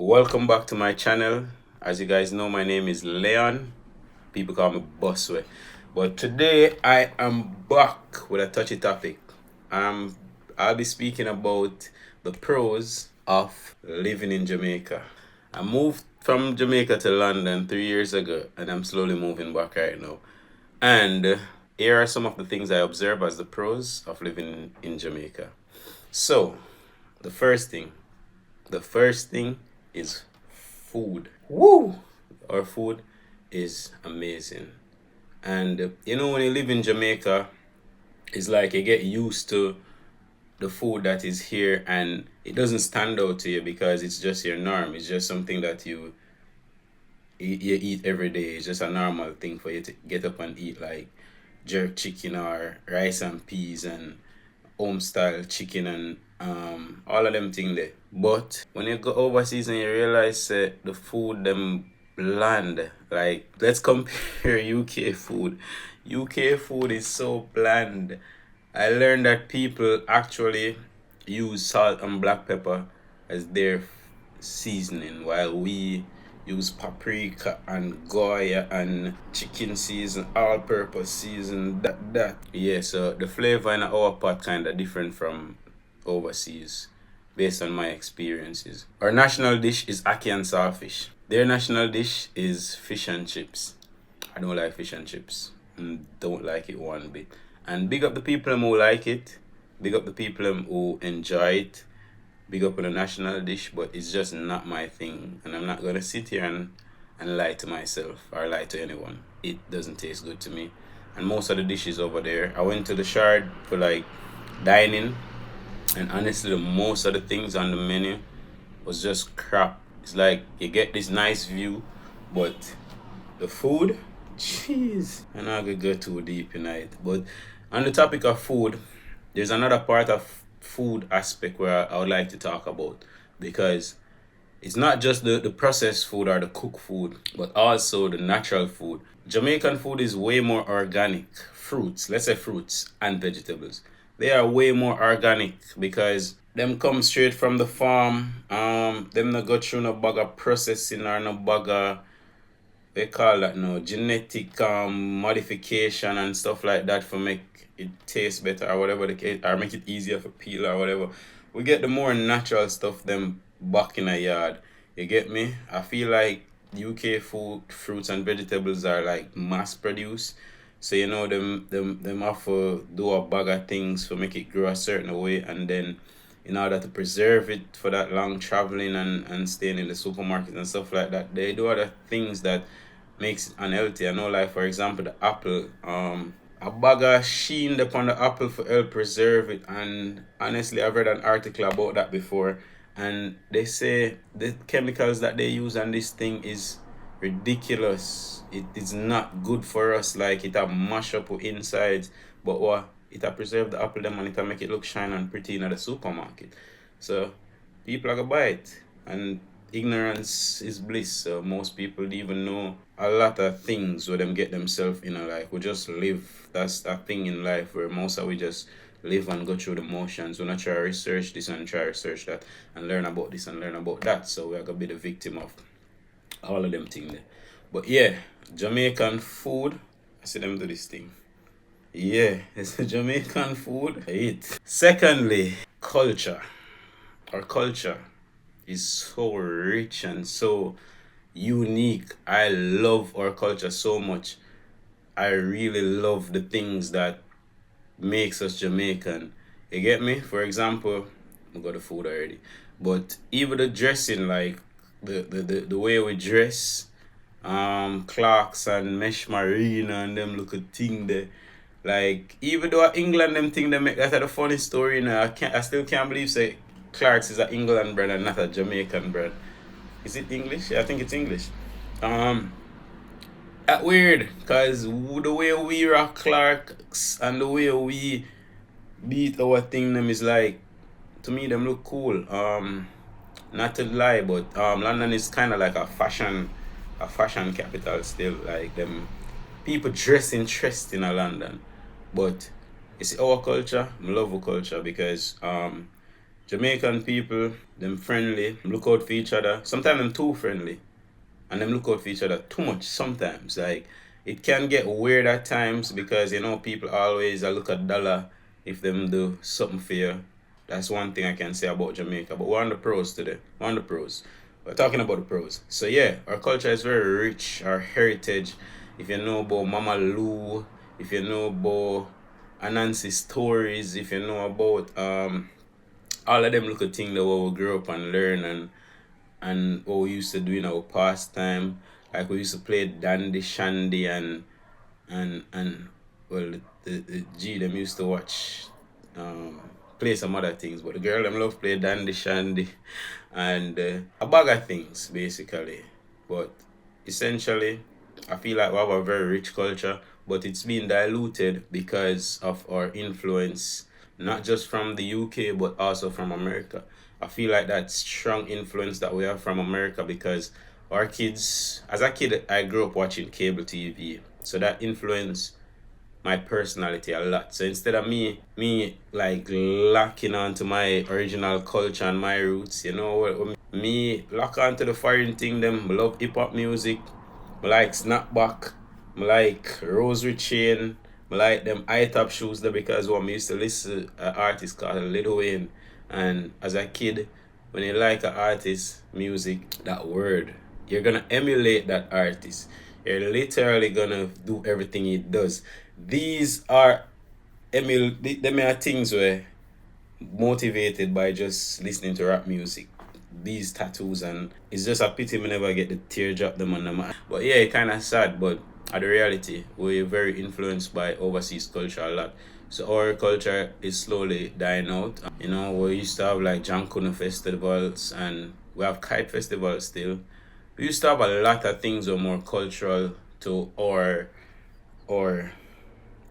Welcome back to my channel. As you guys know, my name is Leon. People call me Bussweh. But today I am back with a touchy topic. I'll be speaking about the pros of living in Jamaica. I moved from Jamaica to London 3 years ago, and I'm slowly moving back right now. And here are some of the things I observe as the pros of living in Jamaica. So, the first thing is food. Woo! Our food is amazing. And when you live in Jamaica, it's like you get used to the food that is here and it doesn't stand out to you because it's just your norm. It's just something that you eat every day. It's just a normal thing for you to get up and eat, like jerk chicken or rice and peas and home style chicken and all of them thing there. But when you go overseas and you realize the food them bland, like let's compare UK food. UK food is so bland. I learned that people actually use salt and black pepper as their seasoning, while we use paprika and goya and chicken season, all-purpose season, that. Yeah, so the flavor in our pot kind of different from overseas, based on my experiences. Our national dish is ackee and saltfish. Their national dish is fish and chips. I don't like fish and chips. Don't like it one bit. And big up the people who like it. Big up the people who enjoy it. Big up on the national dish, but it's just not my thing. And I'm not going to sit here and lie to myself or lie to anyone. It doesn't taste good to me. And most of the dishes over there, I went to the Shard for like dining. And honestly, most of the things on the menu was just crap. It's like you get this nice view, but the food, jeez. I'm not gonna go too deep in it. But on the topic of food, there's another part of food aspect where I would like to talk about, because it's not just the processed food or the cooked food, but also the natural food. Jamaican food is way more organic. Fruits, let's say fruits and vegetables, they are way more organic because them come straight from the farm. Them not go through no bag of processing or no bag of, they call that no genetic modification and stuff like that for make it taste better or whatever the case, or make it easier for peel or whatever. We get the more natural stuff them back in a yard. You get me? I feel like UK food, fruits and vegetables are like mass produced. So them have to do a bag of things to make it grow a certain way, and then in order to preserve it for that long traveling and staying in the supermarket and stuff like that, they do other things that makes it unhealthy. I know, like for example, the apple. A bag of sheen upon the apple for help preserve it, and honestly, I've read an article about that before, and they say the chemicals that they use on this thing is ridiculous. It is not good for us. Like it a mash up with insides, but what it a preserve the apple them and it a make it look shine and pretty in the supermarket. So people are gonna buy it, and ignorance is bliss. So most people even know a lot of things where them get themselves in a life. We just live. That's a thing in life where most of we just live and go through the motions. We not try to research this and try to research that and learn about this and learn about that. So we're gonna be the victim of all of them things there. But yeah, Jamaican food, I see them do this thing. Yeah, it's Jamaican food. I eat. Secondly, culture. Our culture is so rich and so unique. I love our culture so much. I really love the things that makes us Jamaican. You get me? For example, I got the food already. But even the dressing, like the way we dress, Clarks and Mesh Marina and them look a thing there. Like even though England them thing they make that a funny story, I still can't believe say Clark's is a England brand and not a Jamaican brand. Is it English? Yeah, I think it's English. That weird, cause the way we rock Clarks and the way we beat our thing them is like, to me them look cool. Not to lie, but London is kind of like a fashion capital still. Like them people dress interesting in London, but you see our culture. I love our culture because Jamaican people, them friendly, look out for each other. Sometimes them too friendly. And them look out for each other too much sometimes. Like it can get weird at times because people always look at dollar if them do something for you. That's one thing I can say about Jamaica. But we're on the pros today. We're on the pros. We're talking about the pros. So yeah, our culture is very rich, our heritage. If you know about Mama Lou, if you know about Anansi stories, if you know about all of them little things that we grew up and learn and what we used to do in our pastime. Like we used to play dandy shandy and well the G them used to watch um play some other things, but the girl them love play dandy shandy and a bag of things basically. But essentially, I feel like we have a very rich culture, but it's been diluted because of our influence, not just from the UK but also from America. I feel like that strong influence that we have from America because our kids, as a kid, I grew up watching cable TV, so that influenced my personality a lot. So instead of me like locking onto my original culture and my roots, me lock onto the foreign thing them. I love hip hop music. I like snapback. I like rosary chain. I like them high top shoes there because one me used to listen to an artist called Lil Wayne. And as a kid, when you like an artist music, that word, you're gonna emulate that artist. You're literally gonna do everything he does. These are them are things where motivated by just listening to rap music. These tattoos, and it's just a pity we never get the teardrop them on them. But yeah, it kinda sad, but at the reality, we're very influenced by overseas culture a lot. So our culture is slowly dying out. We used to have like Jankuna festivals and we have kite festivals still. We used to have a lot of things that were more cultural to or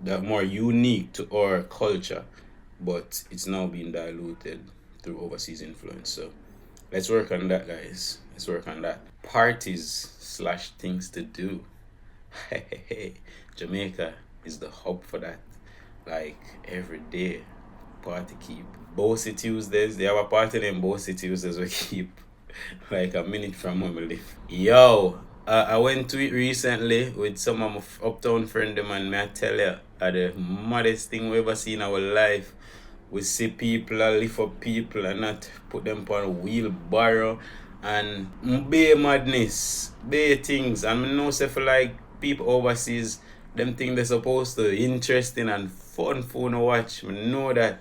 that more unique to our culture, but it's now being diluted through overseas influence. So let's work on that, guys. Let's work on that. Parties slash things to do. Hey, Jamaica is the hub for that. Like every day, party keep. Bossy Tuesdays, they have a party named Bossy Tuesdays we keep like a minute from where we live. Yo, I went to it recently with some of my uptown friend them and may I tell you, the maddest thing we ever seen in our life. We see people and lift up people and not put them on a wheelbarrow and bare madness, bare things. And I know say for like people overseas, them things they're supposed to interesting and fun to watch. I know that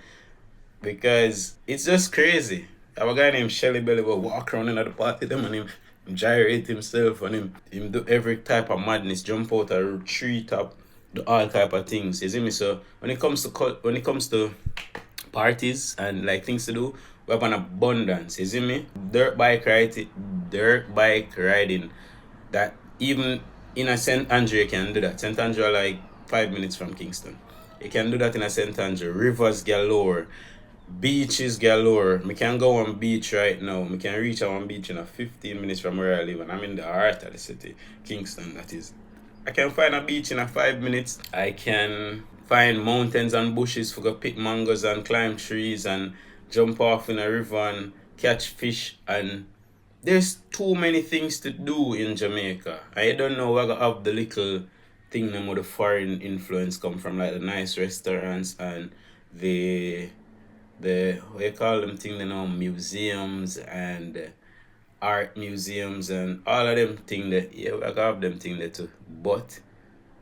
because it's just crazy. I have a guy named Shelly Belly will walk around in the party them and him gyrate himself and him do every type of madness, jump out a tree top, do all type of things. You see me? So when it comes to parties and like things to do, we have an abundance. You see me? Dirt bike riding. That even in a St. Andrew you can do that. St. Andrew are like 5 minutes from Kingston. You can do that in a St. Andrew. Rivers galore. Beaches galore. We can go on beach right now. We can reach our beach in a 15 minutes from where I live, and I'm in the heart of the city, Kingston. That is. I can find a beach in a 5 minutes. I can find mountains and bushes for go pick mangoes and climb trees and jump off in a river and catch fish. And there's too many things to do in Jamaica. I don't know where I have the little thing them with the foreign influence come from, like the nice restaurants and the what you call them thing museums and art museums and all of them thing that yeah I have them thing there too. But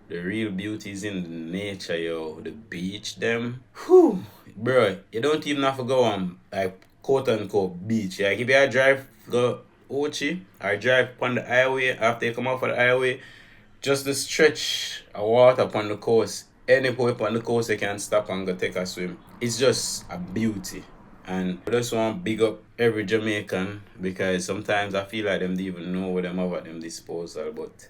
the real beauty is in the nature, yo. The beach them. Whew, bro, you don't even have to go on like quote unquote beach. Like if you drive go Ochi or drive on the highway after you come off of the highway, just the stretch of water upon the coast. Any point on the coast you can stop and go take a swim. It's just a beauty. And I just want to big up every Jamaican because sometimes I feel like them don't even know what them have at them disposal. But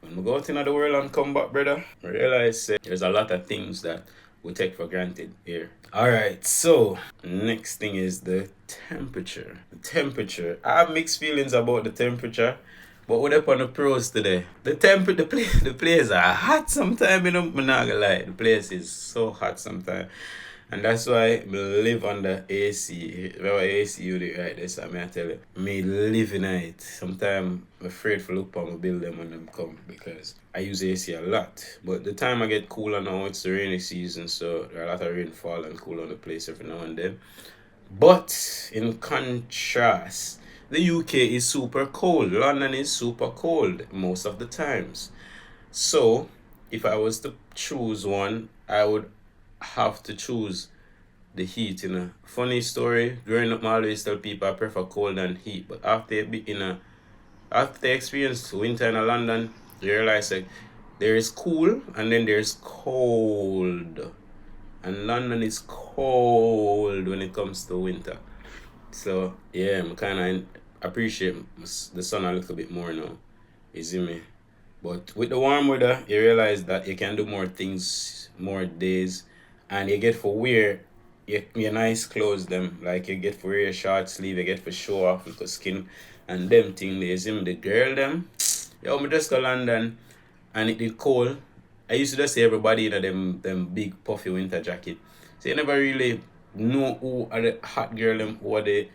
when we go out into the world and come back, brother, I realize there's a lot of things that we take for granted here. Alright, so next thing is the temperature. The temperature. I have mixed feelings about the temperature. But what up on the pros today? The place are hot sometimes, I'm not gonna lie. The place is so hot sometimes. And that's why me live under AC. Remember AC unit right there, so I tell you. Me live in it. Sometimes I'm afraid for look on my building when them come because I use AC a lot. But the time I get cooler now, it's the rainy season, so there are a lot of rainfall and cool on the place every now and then. But in contrast, the UK is super cold. London is super cold most of the times. So, if I was to choose one, I would have to choose the heat. Funny story. Growing up, I always tell people I prefer cold than heat. But after they experience winter in London, you realize like there is cool and then there's cold. And London is cold when it comes to winter. So yeah, I kind of appreciate the sun a little bit more now. You see me? But with the warm weather, you realize that you can do more things, more days, and you get for wear your nice clothes them. Like you get for wear your short sleeve, you get for show off with the skin and them thing. You see me? The girl them. Yo, me just go London and it did cold. I used to just see everybody in them big puffy winter jacket. So you never really know who are the hot girl them, who are the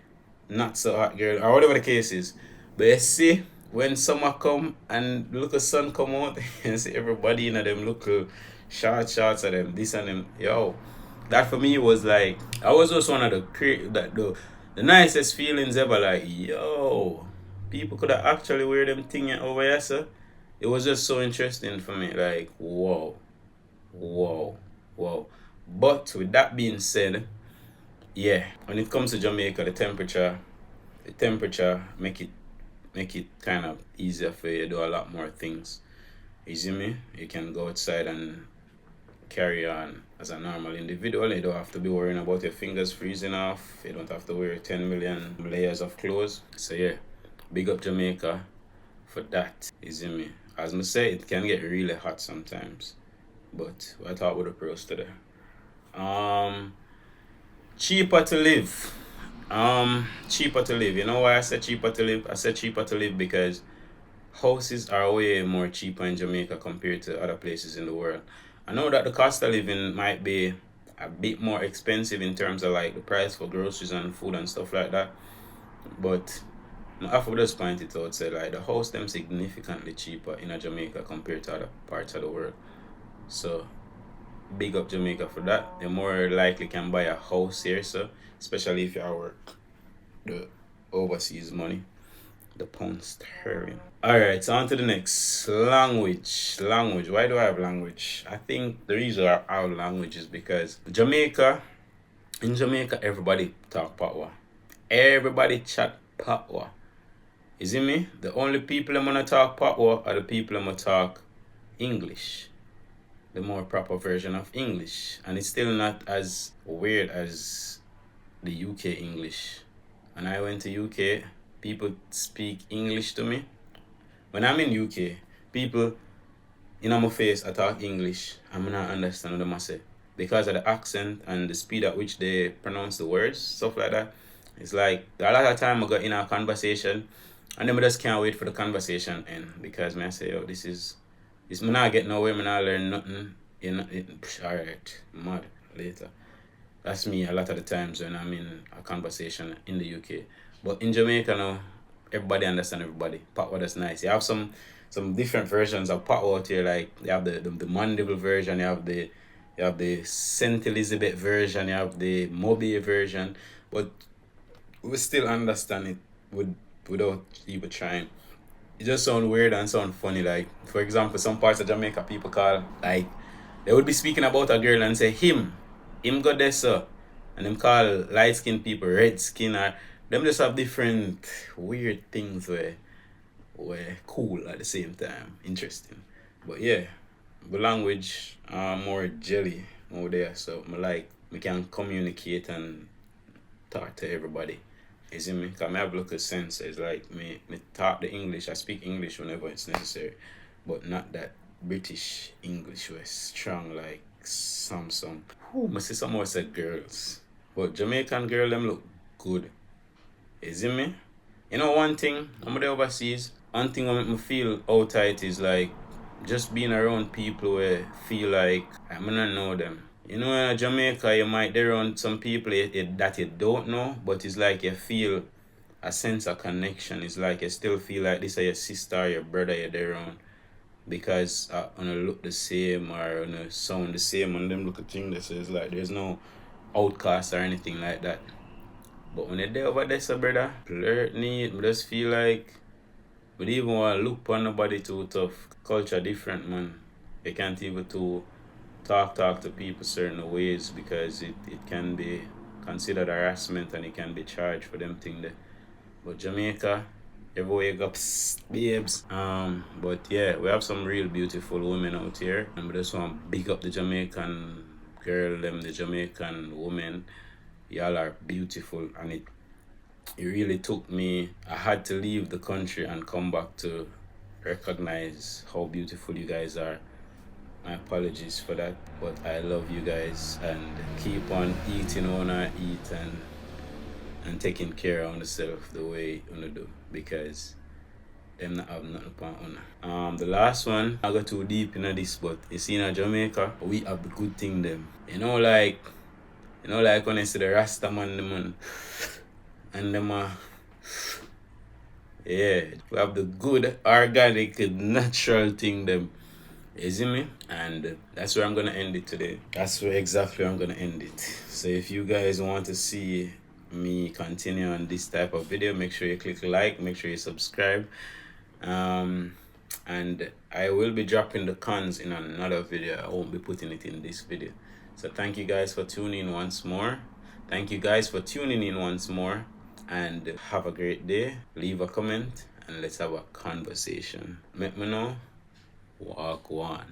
not so hot girl, or whatever the case is. But you see, when summer come and look the sun come out, and see everybody in them look shorts of them, this and them, yo. That for me was like I was just one of the nicest feelings ever. Like yo, people could have actually wear them thing over here, sir. It was just so interesting for me. Like whoa, whoa, whoa. But with that being said, yeah, when it comes to Jamaica, the temperature make it kind of easier for you to do a lot more things. You see me? You can go outside and carry on as a normal individual. You don't have to be worrying about your fingers freezing off. You don't have to wear 10 million layers of clothes. So yeah, big up Jamaica for that. You see me? As I say, it can get really hot sometimes. But I thought with the pros today. Um, cheaper to live. Cheaper to live. You know why I said cheaper to live? I said cheaper to live because houses are way more cheaper in Jamaica compared to other places in the world. I know that the cost of living might be a bit more expensive in terms of like the price for groceries and food and stuff like that. But I have to just point it out, say like the house them significantly cheaper in a Jamaica compared to other parts of the world. So big up Jamaica for that. You more likely can buy a house here, so especially if you are work the overseas money, the pound sterling. Alright, so on to the next. Language. Language. Why do I have language? I think the reason I have language is because in Jamaica, everybody talk Patwa. Everybody chat Patwa. You see me? The only people I'm gonna talk Patwa are the people I'm gonna talk English. The more proper version of English. And it's still not as weird as the UK English. When I went to UK, people speak English to me. When I'm in UK, people in my face I talk English. I'm not understand what they say because of the accent and the speed at which they pronounce the words, stuff like that. It's like a lot of time I got in a conversation and then I just can't wait for the conversation end because I say, oh, this me not get nowhere, me not learn nothing. Alright, mad later. That's me a lot of the times when I'm in a conversation in the UK. But in Jamaica now, everybody understand everybody. Patwa that's nice. You have some different versions of Patwa out here, like you have the Mandible version, you have the Saint Elizabeth version, you have the Moby version, but we still understand it without even trying. It just sound weird and sound funny. Like for example, some parts of Jamaica people call like they would be speaking about a girl and say him got there sir, and them call light skinned people red skin or them just have different weird things where cool at the same time, interesting. But yeah, the language more jelly over there, so I like we can communicate and talk to everybody. You see me? Cause I have local sense. It's like me talk the English. I speak English whenever it's necessary, but not that British English was strong like Samsung. Who must see some more said girls, but Jamaican girl them look good. You see me? You know one thing, I'm there overseas. One thing that make me feel outside is like just being around people where feel like I'm gonna know them. You know, in Jamaica, you might there around some people that you don't know, but it's like you feel a sense of connection. It's like you still feel like this is your sister, your brother, you're there around because on look the same or on sound the same on them look at things. So it's like there's no outcast or anything like that. But when you're there over there, so brother, flirt neat, I just feel like we don't even want to look upon nobody too tough. Culture different, man. You can't even to talk to people certain ways because it can be considered harassment and it can be charged for them thing there. But Jamaica, everywhere you go, psst, babes. But yeah, we have some real beautiful women out here, and we just want to big up the Jamaican girl, them the Jamaican women. Y'all are beautiful, and it really took me. I had to leave the country and come back to recognize how beautiful you guys are. My apologies for that, but I love you guys and keep on eating when I eat and taking care of yourself the way you do because them not have nothing upon honor. The last one, I got too deep into this, but you see in Jamaica, we have the good thing them. Like when I see the Rasta man, and them yeah, we have the good organic natural thing them. You see me? And that's where I'm gonna end it today. That's where exactly I'm gonna end it. So if you guys want to see me continue on this type of video, make sure you click like, make sure you subscribe. And I will be dropping the cons in another video. I won't be putting it in this video. So thank you guys for tuning in once more. And have a great day. Leave a comment and let's have a conversation. Let me know. Walk one.